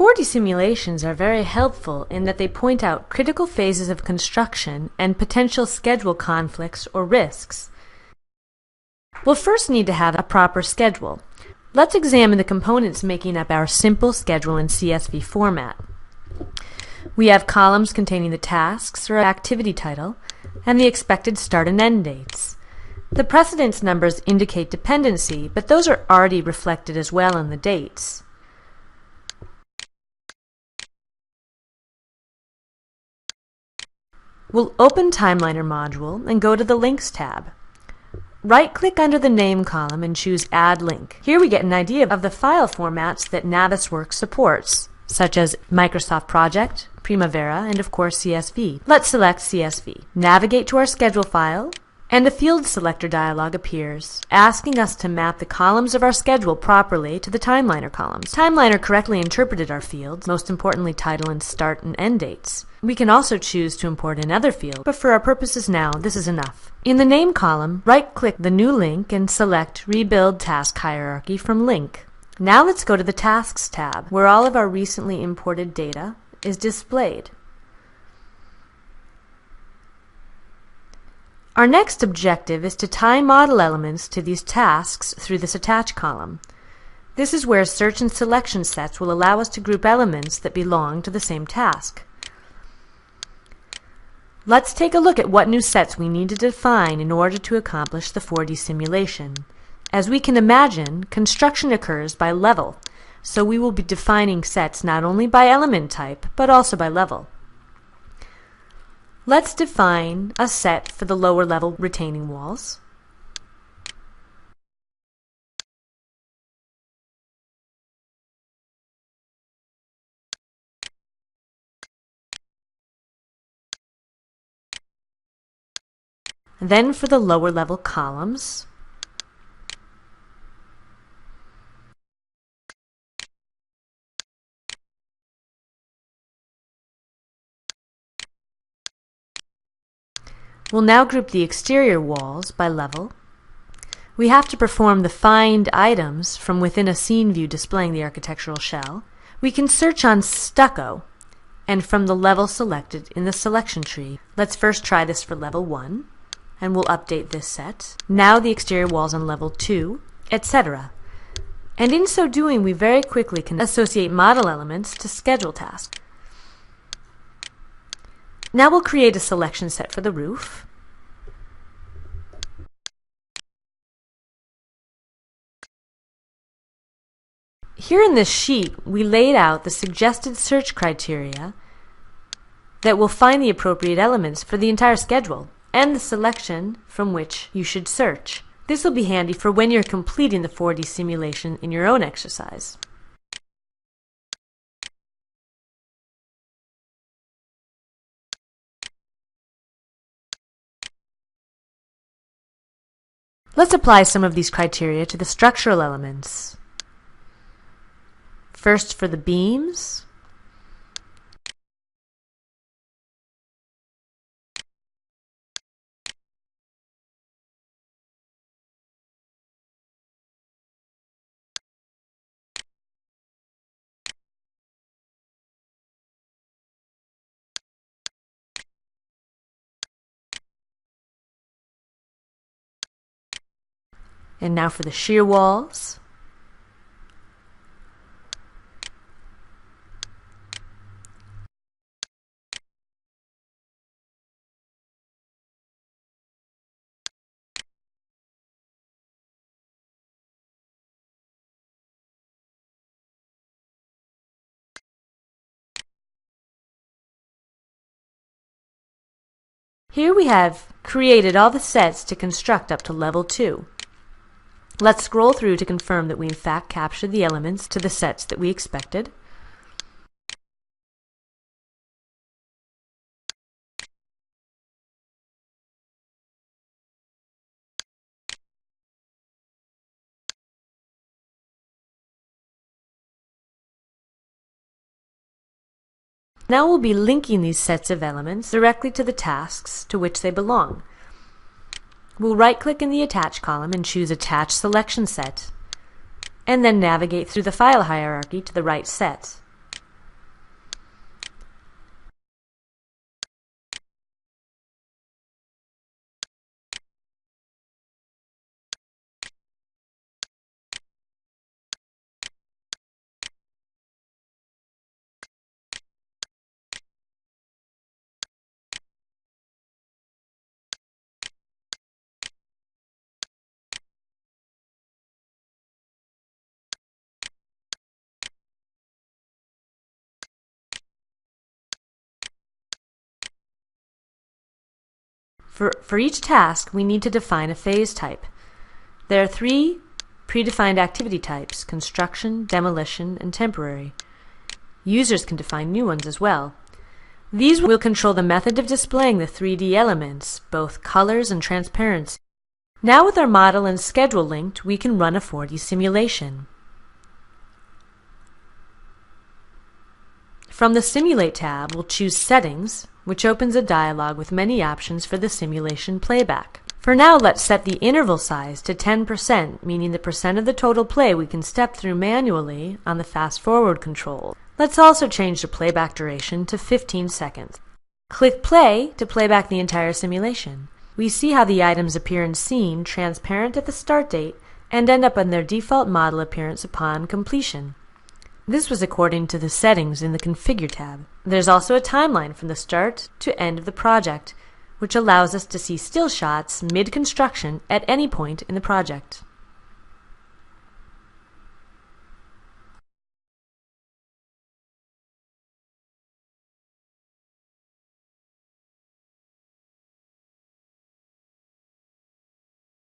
4D simulations are very helpful in that they point out critical phases of construction and potential schedule conflicts or risks. We'll first need to have a proper schedule. Let's examine the components making up our simple schedule in CSV format. We have columns containing the tasks or activity title and the expected start and end dates. The precedence numbers indicate dependency, but those are already reflected as well in the dates. We'll open Timeliner module and go to the Links tab. Right-click under the Name column and choose Add Link. Here we get an idea of the file formats that Navisworks supports, such as Microsoft Project, Primavera, and of course CSV. Let's select CSV. Navigate to our schedule file, and a field selector dialog appears, asking us to map the columns of our schedule properly to the Timeliner columns. Timeliner correctly interpreted our fields, most importantly title and start and end dates. We can also choose to import another field, but for our purposes now, this is enough. In the Name column, right-click the new link and select Rebuild Task Hierarchy from Link. Now let's go to the Tasks tab, where all of our recently imported data is displayed. Our next objective is to tie model elements to these tasks through this Attach column. This is where search and selection sets will allow us to group elements that belong to the same task. Let's take a look at what new sets we need to define in order to accomplish the 4D simulation. As we can imagine, construction occurs by level, so we will be defining sets not only by element type, but also by level. Let's define a set for the lower level retaining walls. Then for the lower level columns. We'll now group the exterior walls by level. We have to perform the Find Items from within a scene view displaying the architectural shell. We can search on stucco and from the level selected in the selection tree. Let's first try this for level 1, and we'll update this set. Now the exterior walls on level 2, etc. And in so doing, we very quickly can associate model elements to schedule tasks. Now we'll create a selection set for the roof. Here in this sheet, we laid out the suggested search criteria that will find the appropriate elements for the entire schedule and the selection from which you should search. This will be handy for when you're completing the 4D simulation in your own exercise. Let's apply some of these criteria to the structural elements. First for the beams. And now for the shear walls. Here we have created all the sets to construct up to level 2. Let's scroll through to confirm that we in fact captured the elements to the sets that we expected. Now we'll be linking these sets of elements directly to the tasks to which they belong. We'll right-click in the Attach column and choose Attach Selection Set, and then navigate through the file hierarchy to the right set. For each task, we need to define a phase type. There are 3 predefined activity types: construction, demolition, and temporary. Users can define new ones as well. These will control the method of displaying the 3D elements, both colors and transparency. Now with our model and schedule linked, we can run a 4D simulation. From the Simulate tab, we'll choose Settings, which opens a dialog with many options for the simulation playback. For now, let's set the interval size to 10%, meaning the percent of the total play we can step through manually on the fast-forward control. Let's also change the playback duration to 15 seconds. Click Play to play back the entire simulation. We see how the items appear in scene, transparent at the start date, and end up in their default model appearance upon completion. This was according to the settings in the Configure tab. There's also a timeline from the start to end of the project, which allows us to see still shots mid-construction at any point in the project.